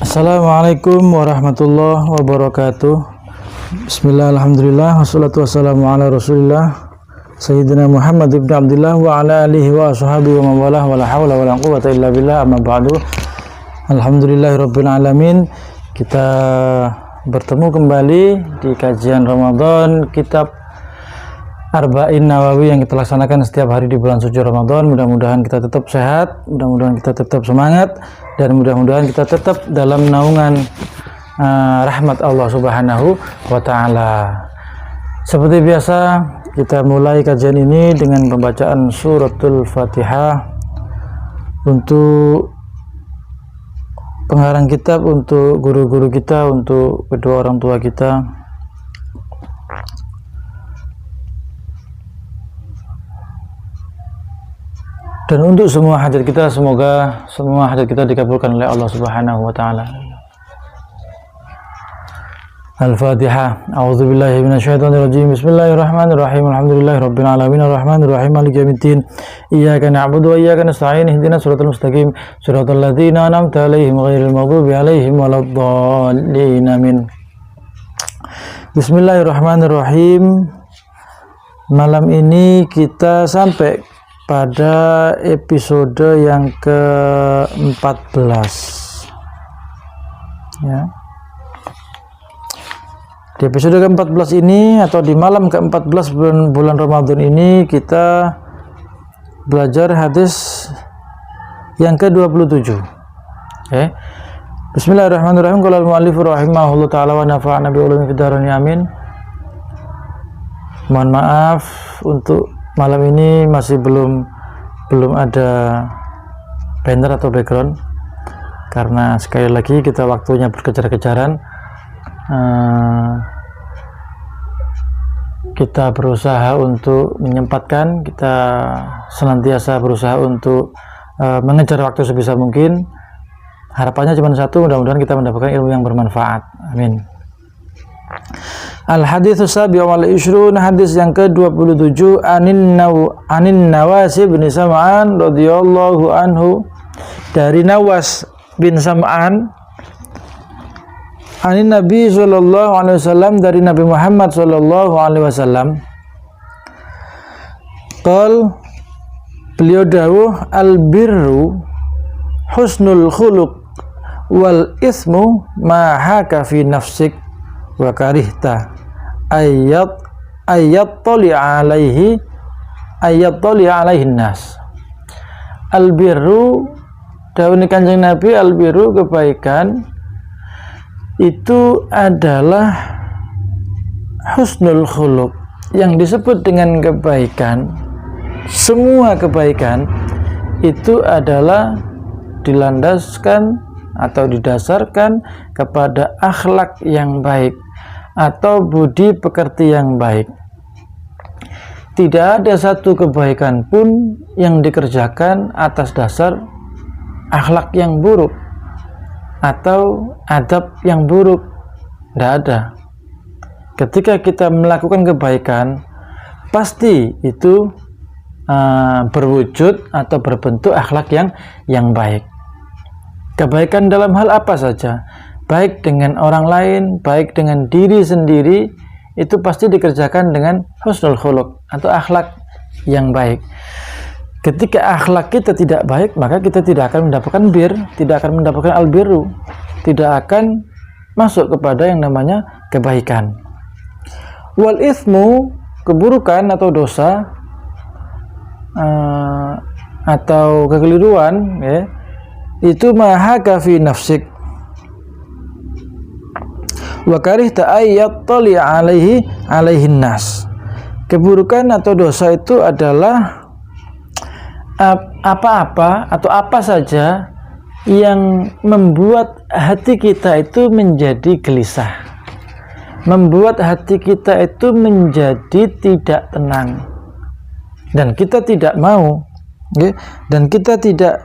Assalamualaikum warahmatullahi wabarakatuh. Bismillah, alhamdulillah, wassalatu wassalamu ala rasulillah Sayyidina Muhammad ibn Abdullah wa ala alihi wa ashabihi wa mawalah wa la hawla wa la quwwata illa billah, amma ba'du. Alhamdulillahirabbil alamin. Kita bertemu kembali di kajian Ramadan kitab Arba'in Nawawi yang kita laksanakan setiap hari di bulan suci Ramadan. Mudah-mudahan kita tetap sehat, mudah-mudahan kita tetap semangat, dan mudah-mudahan kita tetap dalam naungan rahmat Allah Subhanahu wa Ta'ala. Seperti biasa, kita mulai kajian ini dengan pembacaan suratul Fatihah untuk pengarang kitab, untuk guru-guru kita, untuk kedua orang tua kita. Dan untuk semua hajat kita, semoga semua hajat kita dikabulkan oleh Allah Subhanahu wa Ta'ala. Al-Fatihah. A'udzubillahi minasyaitonirrajim. Bismillahirrahmanirrahim. Alhamdulillahirabbil alamin arrahmanir rahim maliki yaumiddin. Iyyaka na'budu wa iyyaka nasta'in. Ihdinas siratal mustaqim. Siratal ladzina an'amta 'alaihim ghairil maghdubi 'alaihim waladdallin. Amin. Bismillahirrahmanirrahim. Malam ini kita sampai pada episode yang ke-14 ya. Di episode ke-14 ini, atau di malam ke-14 bulan Ramadan ini, kita belajar hadis yang ke-27. Okay. Bismillahirrahmanirrahim. Qala al-mu'allif rahimahullah ta'ala wa nafa'ana bi ulumi fid dharain, amin. Mohon maaf untuk malam ini masih belum ada banner atau background, karena sekali lagi kita waktunya berkejar-kejaran. Kita berusaha untuk menyempatkan, kita senantiasa berusaha untuk mengejar waktu sebisa mungkin. Harapannya cuma satu, mudah-mudahan kita mendapatkan ilmu yang bermanfaat, amin. Al-hadits sabi' wal 20, hadis yang ke-27, anin Nawas bin Sam'an radhiyallahu anhu, dari Nawas bin Sam'an, anin Nabi sallallahu alaihi wasallam, dari Nabi Muhammad sallallahu alaihi wasallam, qol, beliau dawuh, al-birru husnul khuluq wal ismu ma haka fi nafsik wa karihta ayat toli alaihi nas. Al-birru, dawuh Kanjeng Nabi, al-birru, kebaikan itu adalah husnul khuluq. Yang disebut dengan kebaikan, semua kebaikan itu adalah dilandaskan atau didasarkan kepada akhlak yang baik atau budi pekerti yang baik. Tidak ada satu kebaikan pun yang dikerjakan atas dasar akhlak yang buruk atau adab yang buruk. Tidak ada. Ketika kita melakukan kebaikan, pasti itu berwujud atau berbentuk akhlak yang baik. Kebaikan dalam hal apa saja, baik dengan orang lain, baik dengan diri sendiri, itu pasti dikerjakan dengan husnul khuluq atau akhlak yang baik. Ketika akhlak kita tidak baik, maka kita tidak akan mendapatkan tidak akan mendapatkan al-birru, tidak akan masuk kepada yang namanya kebaikan. Wal ithmu, keburukan atau dosa atau kekeliruan, ya, itu mahaka fi nafsik wa karihta ayat tali alaihin nas. Keburukan atau dosa itu adalah apa-apa atau apa saja yang membuat hati kita itu menjadi gelisah, membuat hati kita itu menjadi tidak tenang, dan kita tidak mau, ya, dan kita tidak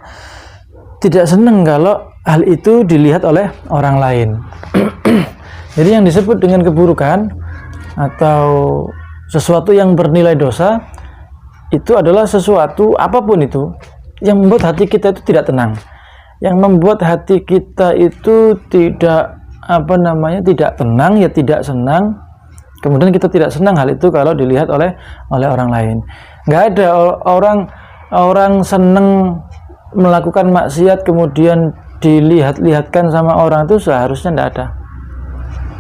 senang kalau hal itu dilihat oleh orang lain. Jadi yang disebut dengan keburukan atau sesuatu yang bernilai dosa, itu adalah sesuatu apapun itu yang membuat hati kita itu tidak tenang. yang membuat hati kita itu tidak tidak tenang, ya tidak senang. Kemudian kita tidak senang hal itu kalau dilihat oleh orang lain. Nggak ada orang senang melakukan maksiat kemudian dilihat-lihatkan sama orang, itu seharusnya nggak ada.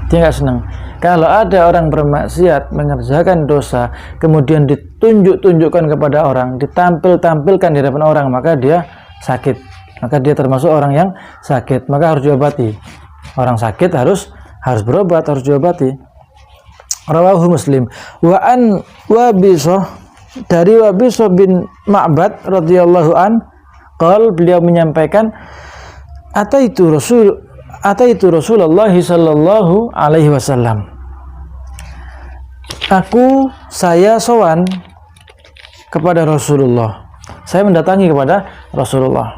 Dia nggak senang. Kalau ada orang bermaksiat, mengerjakan dosa, kemudian ditunjuk-tunjukkan kepada orang, ditampilkan di hadapan orang, maka dia sakit. Maka dia termasuk orang yang sakit, maka harus diobati. Orang sakit harus berobat, harus diobati. Rawahu Muslim. Dari Wabisah bin Ma'bad radhiyallahu an, beliau menyampaikan, ataitu Rasulullah sallallahu alaihi wasallam. Saya sowan kepada Rasulullah. Saya mendatangi kepada Rasulullah.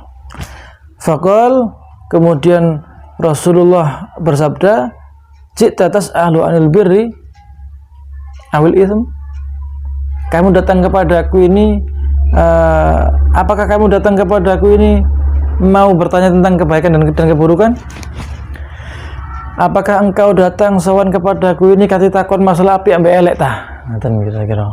Faqal, kemudian Rasulullah bersabda, "Ji'ta tas'alu 'anil birri awil itsm?" Kamu datang kepadaku ini, apakah kamu datang kepadaku ini mau bertanya tentang kebaikan dan keburukan? Apakah engkau datang sowan kepadaku ini kati takon masalah api ambek elek tah? Ngaten kira-kira.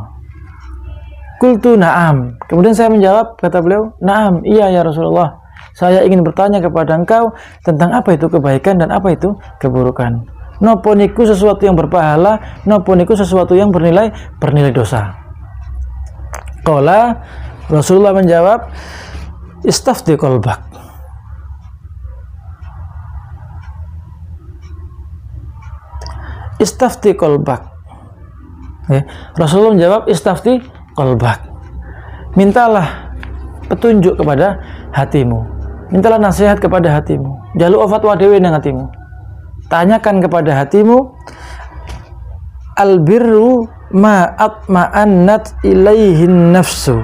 Qultu na'am. Kemudian saya menjawab, kata beliau, "Na'am, iya ya Rasulullah. Saya ingin bertanya kepada engkau tentang apa itu kebaikan dan apa itu keburukan. Nopo niku sesuatu yang berpahala, nopo niku sesuatu yang bernilai dosa." Qala, Rasulullah menjawab, "Istafti qalbak." Istafti qalbak. Rasulullah menjawab, istafti qalbak. Mintalah petunjuk kepada hatimu. Mintalah nasihat kepada hatimu. Jaluk fatwa dhewe nang hatimu. Tanyakan kepada hatimu, albirru ma atma'annat ilaihin nafsu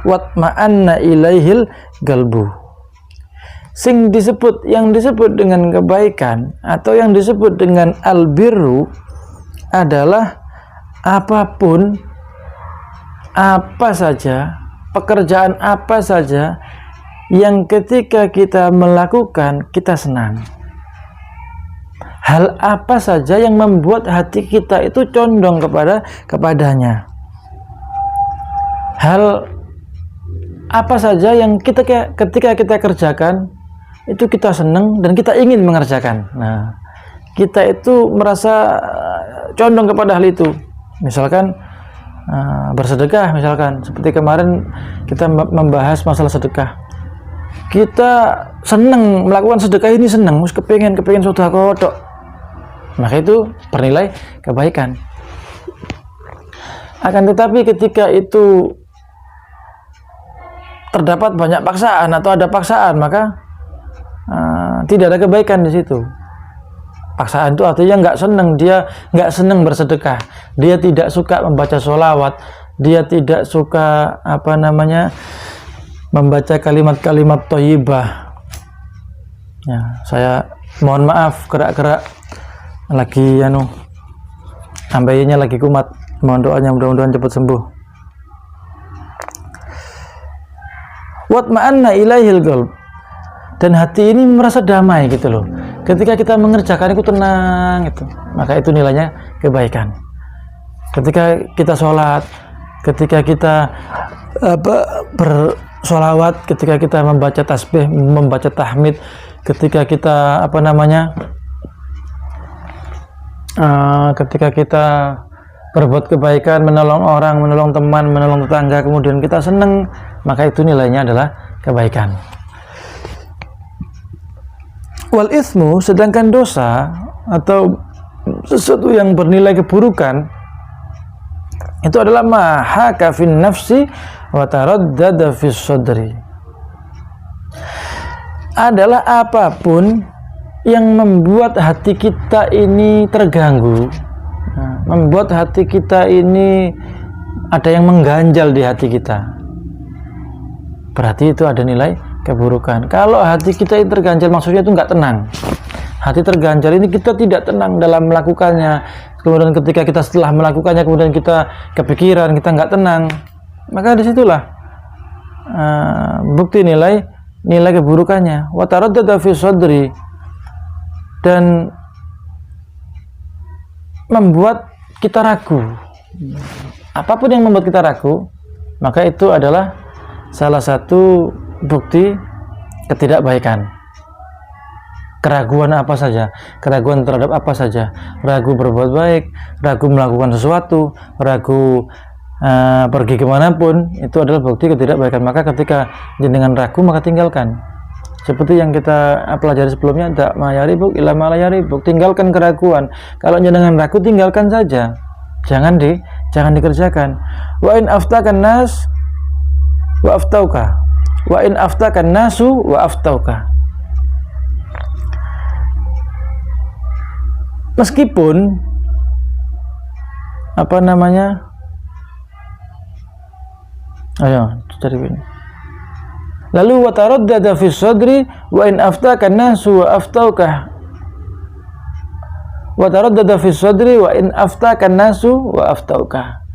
watma'anna ilaihil galbu. Yang disebut dengan kebaikan atau yang disebut dengan albirru adalah apapun, apa saja, pekerjaan apa saja yang ketika kita melakukan kita senang. Hal apa saja yang membuat hati kita itu condong kepadanya. Hal apa saja yang ketika kita kerjakan itu kita senang dan kita ingin mengerjakan. Nah, kita itu merasa condong kepada hal itu. Misalkan bersedekah, misalkan seperti kemarin kita membahas masalah sedekah. Kita senang melakukan sedekah ini, senang, kepengen sedekah tok. Maka itu bernilai kebaikan. Akan tetapi ketika itu terdapat banyak paksaan atau ada paksaan, maka tidak ada kebaikan di situ. Paksaan itu artinya dia nggak senang bersedekah, dia tidak suka membaca sholawat, dia tidak suka membaca kalimat-kalimat thayyibah. Ya, saya mohon maaf, gerak-gerak lagi ambaynya lagi kumat, mohon doanya mudah-mudahan cepat sembuh. Watma'anna ilaihil qalb, dan hati ini merasa damai gitu loh. Ketika kita mengerjakan itu tenang itu, maka itu nilainya kebaikan. Ketika kita sholat, ketika kita bersolawat, ketika kita membaca tasbih, membaca tahmid, ketika kita ketika kita berbuat kebaikan, menolong orang, menolong teman, menolong tetangga, kemudian kita senang, maka itu nilainya adalah kebaikan. Wal itsmu, sedangkan dosa atau sesuatu yang bernilai keburukan itu adalah ma haka fin nafsi wa taraddada fis sadri. Adalah apapun yang membuat hati kita ini terganggu, membuat hati kita ini ada yang mengganjal di hati kita, berarti itu ada nilai keburukan. Kalau hati kita ini terganjal, maksudnya itu nggak tenang. Hati terganjal ini kita tidak tenang dalam melakukannya. Kemudian ketika kita setelah melakukannya, kemudian kita kepikiran, kita nggak tenang, maka disitulah bukti nilai nilai keburukannya. Wa taraddada fi sadri, dan membuat kita ragu. Apapun yang membuat kita ragu, maka itu adalah salah satu bukti ketidakbaikan. Keraguan apa saja, keraguan terhadap apa saja, ragu berbuat baik, ragu melakukan sesuatu, ragu pergi kemanapun, itu adalah bukti ketidakbaikan. Maka ketika jenengan ragu, maka tinggalkan. Seperti yang kita pelajari sebelumnya, dak mayaribuk ila malayaribuk, tinggalkan keraguan. Kalau jenengan ragu, tinggalkan saja, jangan dikerjakan. Wa in aftakan nas wa aftauka, wa in aftakan nasu wa aftauka. Meskipun ayo cari ini. Lalu wa taraddada fi sadri wa in aftaka an-nasu wa aftauka, wa taraddada fi sadri wa in aftaka an-nasu wa aftauka.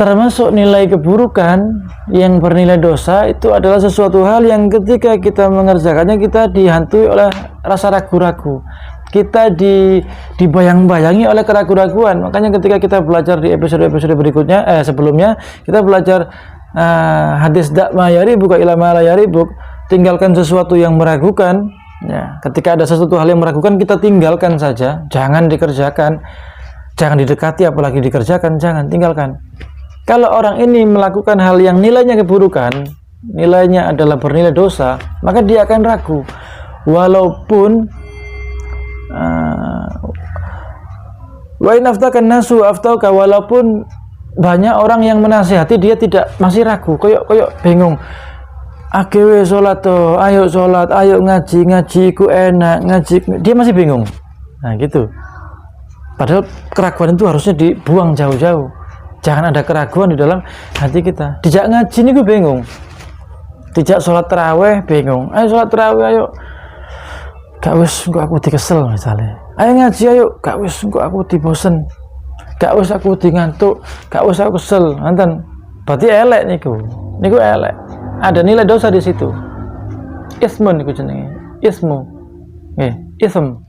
Termasuk nilai keburukan yang bernilai dosa itu adalah sesuatu hal yang ketika kita mengerjakannya kita dihantui oleh rasa ragu-ragu, kita dibayang-bayangi oleh keraguan-raguan. Makanya ketika kita belajar di episode-episode berikutnya, sebelumnya kita belajar hadis dak mayaribuk ila malayaribuk, tinggalkan sesuatu yang meragukan. Ya, ketika ada sesuatu hal yang meragukan, kita tinggalkan saja, jangan dikerjakan, jangan didekati, apalagi dikerjakan, jangan, tinggalkan. Kalau orang ini melakukan hal yang nilainya keburukan, nilainya adalah bernilai dosa, maka dia akan ragu, walaupun wa in aftakan nasu aftauka, walaupun banyak orang yang menasihati, dia masih ragu, koyok bingung. Agewe sholat toh, ayo sholat, ayo ngaji ku enak, ngaji, dia masih bingung. Nah gitu. Padahal keraguan itu harusnya dibuang jauh-jauh. Jangan ada keraguan di dalam hati kita. Dijak ngaji nih gue bingung, dijak sholat taraweh bingung, ayo sholat taraweh ayo, gak wis aku dikesel misalnya. Ayo ngaji ayo, gak wis aku dibosen, gak wis aku ngantuk, gak wis aku kesel, nanten. Berarti elek niku elek. Ada nilai dosa di situ. Ismun niku jenenge. Ismu. Ism.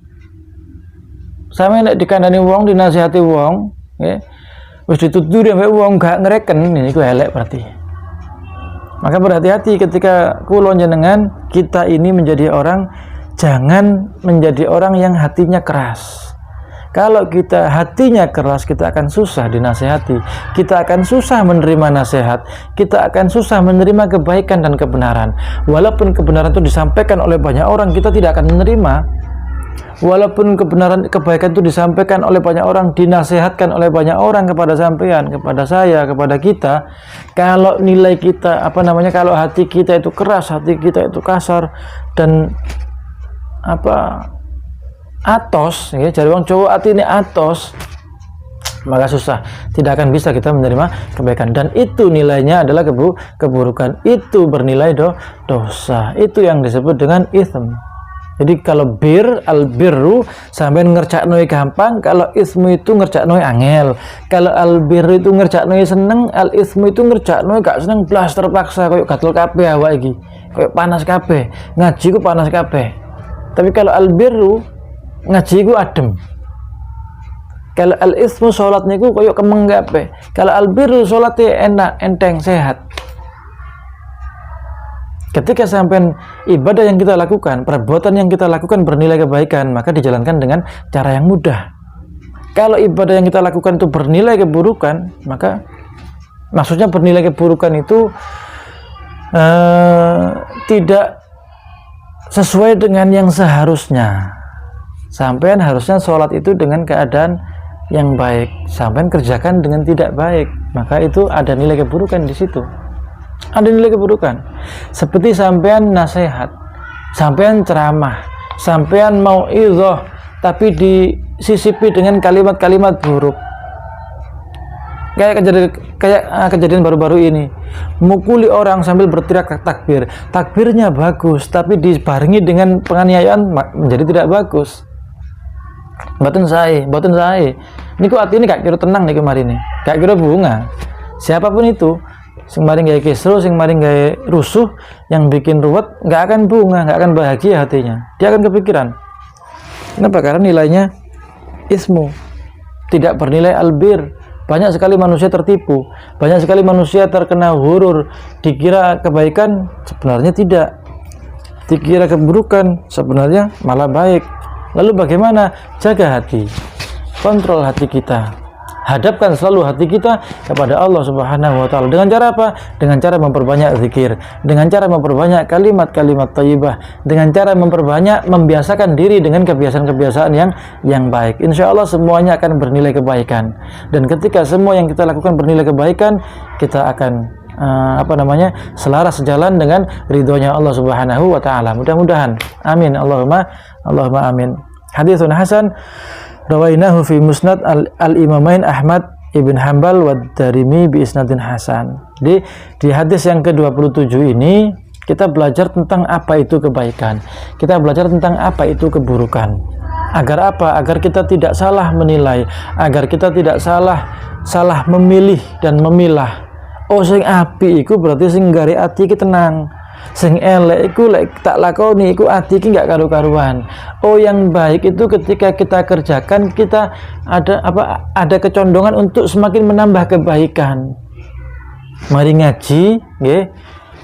Sampe nek dikandani wong, dinasihati wong, nggih. Wis dituturi ambek wong gak ngereken, niku elek berarti. Maka berhati-hati ketika kula jenengan kita ini menjadi orang, jangan menjadi orang yang hatinya keras. Kalau kita hatinya keras, kita akan susah dinasihati, kita akan susah menerima nasihat, kita akan susah menerima kebaikan dan kebenaran. Walaupun kebenaran itu disampaikan oleh banyak orang, kita tidak akan menerima. Walaupun kebaikan itu disampaikan oleh banyak orang, dinasihatkan oleh banyak orang kepada sampean, kepada saya, kepada kita, kalau nilai kita, kalau hati kita itu keras, hati kita itu kasar dan atos, ya, jadi orang cowok hati ini atos, maka susah, tidak akan bisa kita menerima kebaikan, dan itu nilainya adalah keburukan, itu bernilai dosa, itu yang disebut dengan ism. Jadi kalau al-birru sampai ngercaknoi gampang, kalau ismu itu ngercaknoi angel. Kalau al-birru itu ngercaknoi seneng, al-ismu itu ngercaknoi gak seneng, blas terpaksa, koyok gatel kabeh awak iki, koyok panas kabeh, ngaji ku panas kabeh. Tapi kalau al-birru ngaji ku adem. Kalau al-ismu sholat niku koyok kemeng kabeh. Kalau al-birru sholatnya enak, enteng, sehat. Ketika sampai ibadah yang kita lakukan, perbuatan yang kita lakukan bernilai kebaikan, maka dijalankan dengan cara yang mudah. Kalau ibadah yang kita lakukan itu bernilai keburukan, maka maksudnya bernilai keburukan itu tidak sesuai dengan yang seharusnya. Sampean harusnya sholat itu dengan keadaan yang baik, sampean kerjakan dengan tidak baik, maka itu ada nilai keburukan di situ. Ada nilai keburukan. Seperti sampean nasihat, sampean ceramah, sampean mau idhah, tapi disisipi dengan kalimat-kalimat buruk. Kayak kejadian baru-baru ini, mukuli orang sambil berteriak takbir. Takbirnya bagus, tapi dibarengi dengan penganiayaan menjadi tidak bagus. Boten sae. Niku hati ini gak kira tenang nih kemarin nih, gak kira bunga. Siapapun itu, sing maring gawe kisruh, sing maring gawe rusuh, yang bikin ruwet, nggak akan bunga, nggak akan bahagia hatinya. Dia akan kepikiran. Kenapa? Karena nilainya ismu, tidak bernilai albir. Banyak sekali manusia tertipu, banyak sekali manusia terkena hurur, dikira kebaikan, sebenarnya tidak, dikira keburukan, sebenarnya malah baik. Lalu bagaimana? Jaga hati, kontrol hati kita, hadapkan selalu hati kita kepada Allah Subhanahu wa Ta'ala. Dengan cara apa? Dengan cara memperbanyak zikir, dengan cara memperbanyak kalimat-kalimat thayyibah, dengan cara memperbanyak membiasakan diri dengan kebiasaan-kebiasaan yang baik. Insya Allah semuanya akan bernilai kebaikan. Dan ketika semua yang kita lakukan bernilai kebaikan, kita akan selaras sejalan dengan ridhonya Allah Subhanahu wa Ta'ala. Mudah-mudahan. Amin. Allahumma amin. Haditsun hasan rawainahu fi musnad al-imamain Ahmad ibn Hanbal wa Darimi bi isnadin hasan. Di hadis yang ke-27 ini kita belajar tentang apa itu kebaikan. Kita belajar tentang apa itu keburukan. Agar apa? Agar kita tidak salah menilai, agar kita tidak salah memilih dan memilah. Oh, sing api iku berarti sing gari ati iki tenang. Sing elek iku lek tak lakoni iku ati iki enggak karu-karuan. Oh, yang baik itu ketika kita kerjakan kita ada kecondongan untuk semakin menambah kebaikan. Mari ngaji nggih,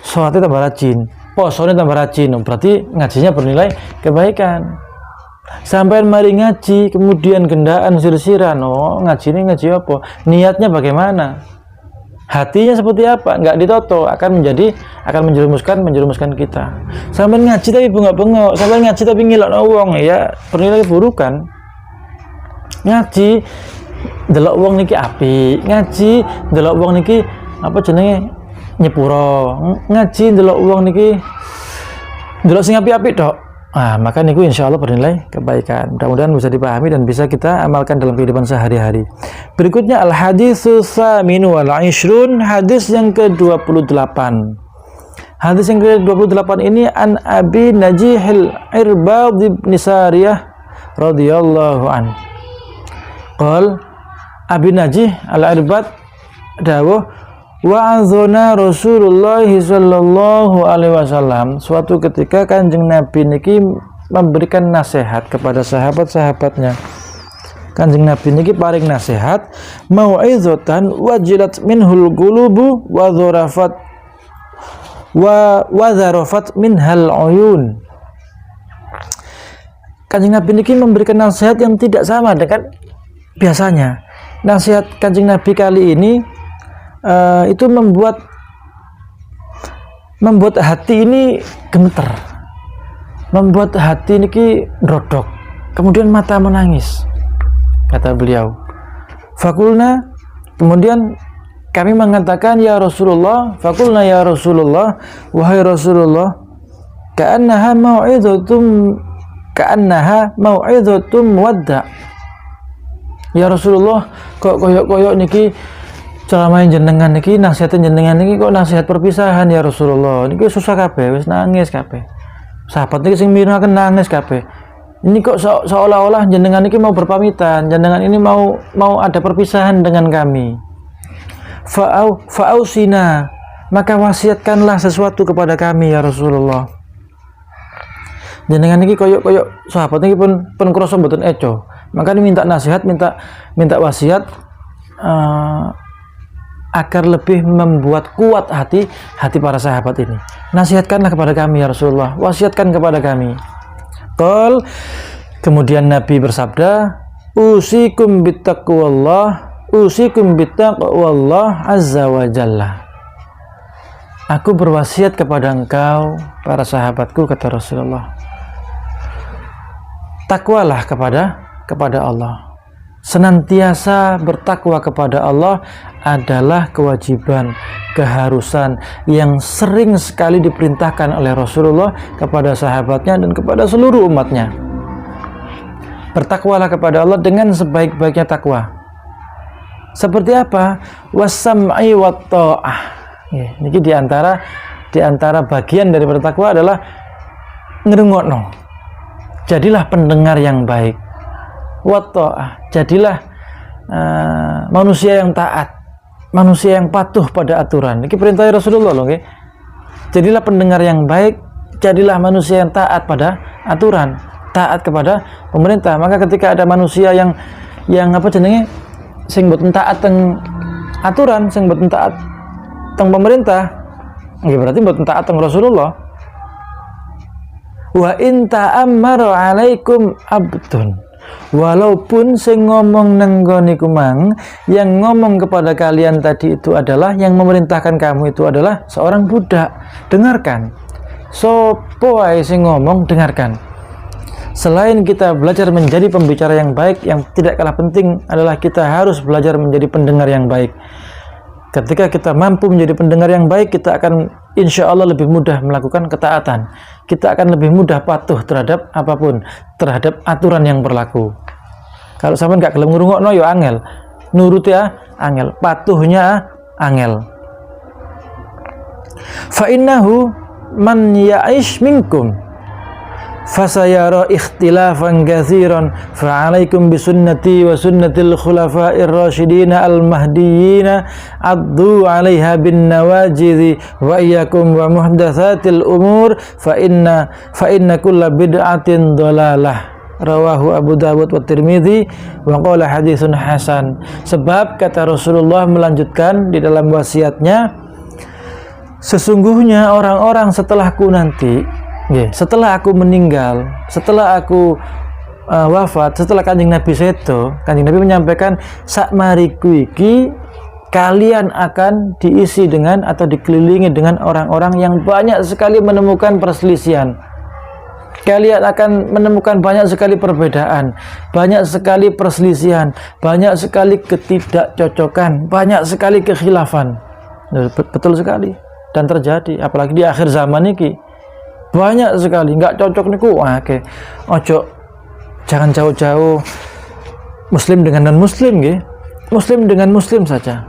salatnya tambah rajin, posone tambah rajin, berarti ngajinya bernilai kebaikan. Sampai mari ngaji kemudian gendaan sir-siran, oh ngaji ini ngaji apa? Niatnya bagaimana? Hatinya seperti apa? Enggak ditoto, akan menjerumuskan kita. Sampai ngaji tapi bengok-bengok, sampai ngaji tapi ngilokno wong, ya bernilai keburukan. Ngaji delok wong niki apik, ngaji delok wong niki apa jenenge nyepuro, ngaji delok wong niki delok sing apik-apik tok. Nah, maka niku insya Allah bernilai kebaikan. Mudah-mudahan bisa dipahami dan bisa kita amalkan dalam kehidupan sehari-hari. Berikutnya al-haditsus tsaminu wal 'ishrun, hadis yang ke-28. Hadis yang ke-28 ini an Abi Najihil Irbad bin Sariyah radhiyallahu an. Qal Abi Najih al-Irbad dawuh wa'azona Rasulullah sallallahu alaihi wasallam, suatu ketika Kanjeng Nabi niki memberikan nasihat kepada sahabat-sahabatnya. Kanjeng Nabi niki paring nasihat mau'izatan wajilat minhul qulubu wa zarafat minhal uyun. Kanjeng Nabi niki memberikan nasihat yang tidak sama dengan biasanya. Nasihat Kanjeng Nabi kali ini itu membuat hati ini gemeter, membuat hati ini drodok, kemudian mata menangis. Kata beliau, fakulna, kemudian kami mengatakan ya Rasulullah, fakulna ya Rasulullah, wahai Rasulullah, ka'annaha mau'izatum wadda. Ya Rasulullah, kok koyok-koyok niki celamain jenengan niki, nasihatin jenengan niki kok nasihat perpisahan ya Rasulullah. Niki susah kabeh, wis nangis kabeh. Sahabat niki sing mireng nangis kabeh. Ini kok seolah-olah jenengan niki mau berpamitan, jenengan ini mau ada perpisahan dengan kami. Fa'ausina, maka wasiatkanlah sesuatu kepada kami ya Rasulullah. Jenengan niki koyok sahabat niki pun krasa mboten eco. Maka minta nasihat, minta wasiat agar lebih membuat kuat hati para sahabat ini. Nasihatkanlah kepada kami ya Rasulullah, wasiatkan kepada kami. Qal, kemudian Nabi bersabda, usikum bittaqwallah azza wa jalla. Aku berwasiat kepada engkau para sahabatku, kata Rasulullah, takwalah kepada Allah. Senantiasa bertakwa kepada Allah adalah kewajiban, keharusan yang sering sekali diperintahkan oleh Rasulullah kepada sahabatnya dan kepada seluruh umatnya. Bertakwalah kepada Allah dengan sebaik-baiknya takwa. Seperti apa? Wasam'i wat ta'ah. Ini di antara bagian dari bertakwa adalah ngrungokno. Jadilah pendengar yang baik. Wat ta'ah, jadilah manusia yang taat. manusia yang patuh pada aturan. Ini perintah Rasulullah loh, okay? Jadilah pendengar yang baik, jadilah manusia yang taat pada aturan, taat kepada pemerintah. Maka ketika ada manusia yang apa jenenge sing mboten taat teng aturan, sing mboten taat teng pemerintah, nggih berarti mboten taat teng Rasulullah. Wa in ta'ammaru 'alaikum abdun, walaupun sing ngomong nenggone kumang, yang ngomong kepada kalian tadi itu adalah, yang memerintahkan kamu itu adalah seorang budak. Dengarkan. Sopo wae sing ngomong, dengarkan. Selain kita belajar menjadi pembicara yang baik, yang tidak kalah penting adalah kita harus belajar menjadi pendengar yang baik. Ketika kita mampu menjadi pendengar yang baik, kita akan insya Allah lebih mudah melakukan ketaatan. Kita akan lebih mudah patuh terhadap apapun, terhadap aturan yang berlaku. Kalau sampean gak gelem ngrungokno ya angel, nurut ya angel, patuhnya angel. Fa innahu man ya'ish minkum fasayara ikhtilafan katsiran fa 'alaikum bisunnati wa sunnatil khulafa'ir rasyidin al mahdiyyin addu 'alaiha bin nawajidhi wa iyyakum wa muhdatsatil umur fa inna kulla bid'atin dhalalah. Rawahu Abu Dawud wa Tirmidzi wa qala haditsun hasan. Sebab kata Rasulullah melanjutkan di dalam wasiatnya, sesungguhnya orang-orang setelahku nanti, setelah aku meninggal, setelah aku wafat, setelah Kanjeng Nabi sedo, Kanjeng Nabi menyampaikan sak mariku iki kalian akan diisi dengan atau dikelilingi dengan orang-orang yang banyak sekali menemukan perselisihan. Kalian akan menemukan banyak sekali perbedaan, banyak sekali perselisihan, banyak sekali ketidakcocokan, banyak sekali kekhilafan. Betul sekali, dan terjadi apalagi di akhir zaman ini. Banyak sekali nggak cocok niku. Oke. Ojo, jangan jauh-jauh muslim dengan non muslim nggih. Muslim dengan muslim saja.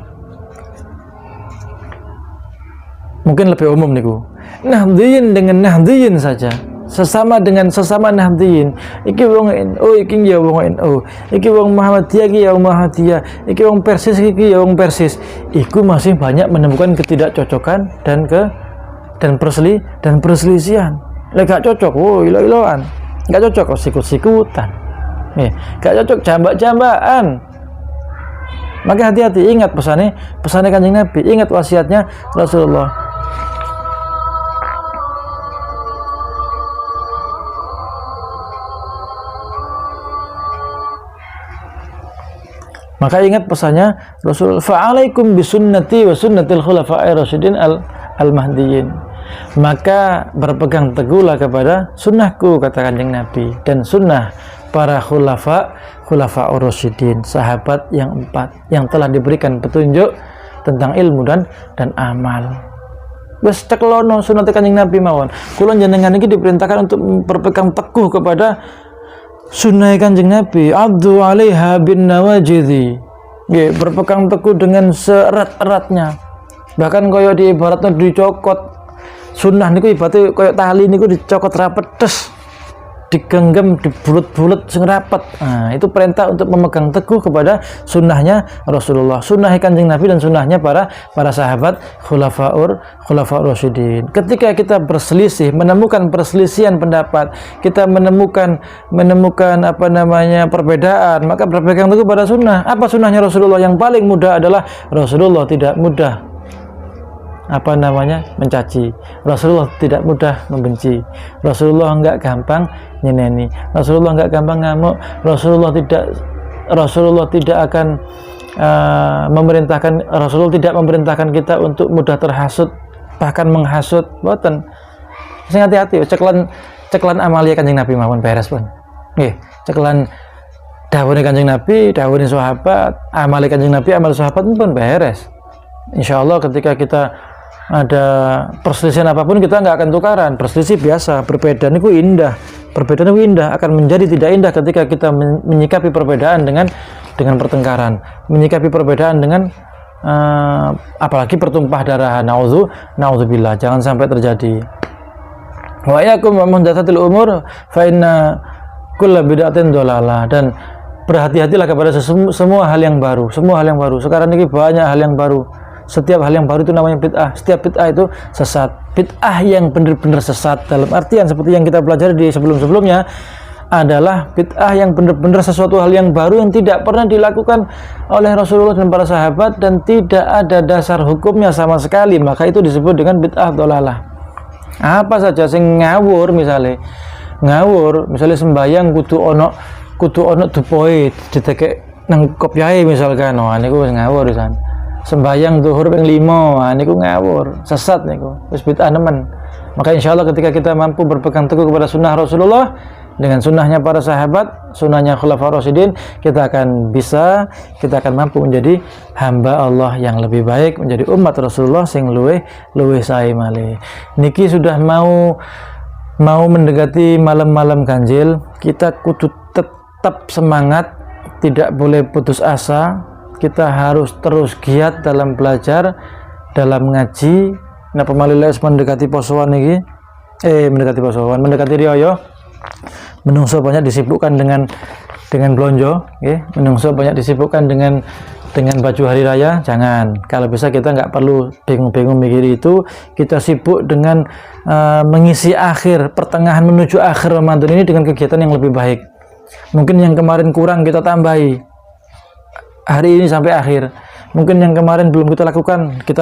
Mungkin lebih umum niku. Nahdliyin dengan Nahdliyin saja. Sesama dengan sesama Nahdliyin. Iki wong NU, iki ya wong NU. Iki wong Muhammadiyah, iki ya wong Muhammadiyah. Iki wong Persis, iki ya wong Persis. Iku masih banyak menemukan ketidakcocokan dan perselisihan. Lek gak cocok, ilo-iloan. Gak cocok sikut-sikutan. Gak cocok jambak-jambakan. Maka hati-hati, ingat pesannya Kanjeng Nabi, ingat wasiatnya Rasulullah. Maka ingat pesannya Rasul, fa'alaikum bisunnati wa sunnatil khulafa'ir rasyidin al-mahdiyyin. Maka berpegang teguhlah kepada sunnahku, kata Kanjeng Nabi, dan sunnah para khulafa'ur rasyidin, sahabat yang 4 yang telah diberikan petunjuk tentang ilmu dan amal. Wes ceklono sunnah Kanjeng Nabi mawon. Kula jenengan iki diperintahkan untuk berpegang teguh kepada sunnah Kanjeng Nabi, abdu 'alaiha bin nawajidhi. Nggih, berpegang teguh dengan seerat-eratnya. Bahkan kaya diibaratnya dicokot. Sunnah niku ibaratnya kaya tali niku dicokot rapet, tes digenggam, dibulet-bulet sing rapet. Nah, itu perintah untuk memegang teguh kepada sunnahnya Rasulullah, sunnah Kanjeng Nabi dan sunnahnya para sahabat khulafa'ur rasyidin. Ketika kita berselisih, menemukan perselisihan pendapat, kita menemukan perbedaan, maka berpegang teguh pada sunnah. Apa sunnahnya Rasulullah? Yang paling mudah adalah Rasulullah tidak mudah mencaci, Rasulullah tidak mudah membenci, Rasulullah enggak gampang nyeneni, Rasulullah enggak gampang ngamuk, Rasulullah tidak akan Rasulullah tidak memerintahkan kita untuk mudah terhasut, bahkan menghasut. Boten. Sing hati-hati, ceklan amalia Kanjeng Nabi mawon beres pun. Nggih, ceklan dawuhe Kanjeng Nabi, dawuhe sahabat, amalia Kanjeng Nabi, amal sahabat pun beres. Insyaallah ketika kita ada perselisihan apapun, kita nggak akan tukaran. Perselisih biasa, perbedaan itu indah. Perbedaan itu indah, akan menjadi tidak indah ketika kita menyikapi perbedaan dengan pertengkaran, menyikapi perbedaan dengan apalagi pertumpah darah. Naudzubillah, jangan sampai terjadi. Wa iyyakum wa muhdatsatil umur fa inna kulla bid'atin dhalalah. Dan berhati-hatilah kepada semua hal yang baru, semua hal yang baru. Sekarang ini banyak hal yang baru. Setiap hal yang baru itu namanya bid'ah. Setiap bid'ah itu sesat. Bid'ah yang benar-benar sesat dalam artian seperti yang kita pelajari di sebelum-sebelumnya adalah bid'ah yang benar-benar sesuatu hal yang baru yang tidak pernah dilakukan oleh Rasulullah dan para sahabat dan tidak ada dasar hukumnya sama sekali, maka itu disebut dengan bid'ah dhalalah. Apa saja sing ngawur misalnya sembayang kudu ono dupoe ditekek nang kopyae misalkan, oh niku wis ngawur pisan. Sembayang zuhur ping 5, niku ngawur, sesat niku, wis bid'ah nemen. Maka insyaallah ketika kita mampu berpegang teguh kepada sunnah Rasulullah dengan sunnahnya para sahabat, sunnahnya Khulafaur Rasyidin, kita akan mampu menjadi hamba Allah yang lebih baik, menjadi umat Rasulullah sing luwih sae malih. Niki sudah mau mendekati malam-malam ganjil, kita kudu tetap semangat, tidak boleh putus asa. Kita harus terus giat dalam belajar, dalam ngaji. Napa maliles mendekati posoan iki? Mendekati riyaya. Menungso banyak disibukkan dengan blonjo, okay? Menungso banyak disibukkan dengan baju hari raya. Jangan. Kalau bisa kita nggak perlu bingung-bingung mikir itu. Kita sibuk dengan mengisi pertengahan menuju akhir Ramadan ini dengan kegiatan yang lebih baik. Mungkin yang kemarin kurang kita tambahi hari ini sampai akhir. Mungkin yang kemarin belum kita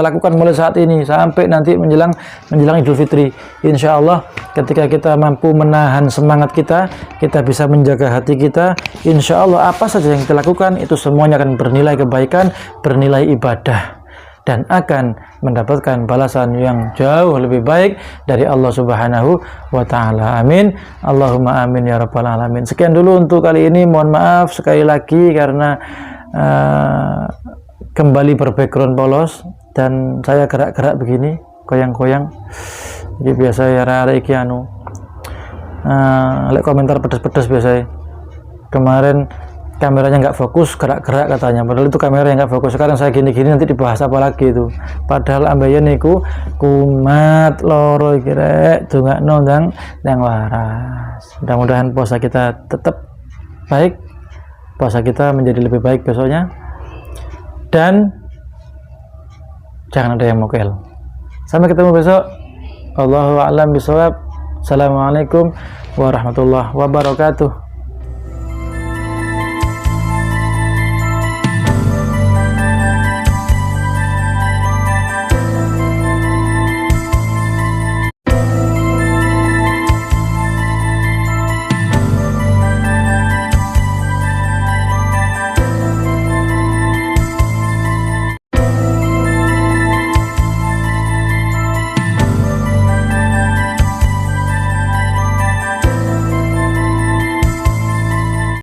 lakukan mulai saat ini sampai nanti menjelang Idul Fitri. Insya Allah ketika kita mampu menahan semangat kita bisa menjaga hati kita. Insya Allah apa saja yang kita lakukan itu semuanya akan bernilai kebaikan, bernilai ibadah, dan akan mendapatkan balasan yang jauh lebih baik dari Allah Subhanahu wa Ta'ala. Amin. Allahumma amin ya rabbal alamin. Sekian dulu untuk kali ini. Mohon maaf sekali lagi karena kembali berbackground polos dan saya gerak-gerak begini, koyang-koyang. Jadi biasa ya arek iki komentar pedas-pedas biasa. Kemarin kameranya nggak fokus, gerak-gerak katanya, padahal itu kamera yang nggak fokus. Sekarang saya gini-gini nanti dibahas apa lagi itu, padahal ambeien niku kumat loro iki rek dongakno ndang waras. Mudah-mudahan puasa kita tetap baik, puasa kita menjadi lebih baik besoknya, dan jangan ada yang mokel. Sampai ketemu besok. Allahu a'lam bishawab. Assalamualaikum warahmatullahi wabarakatuh.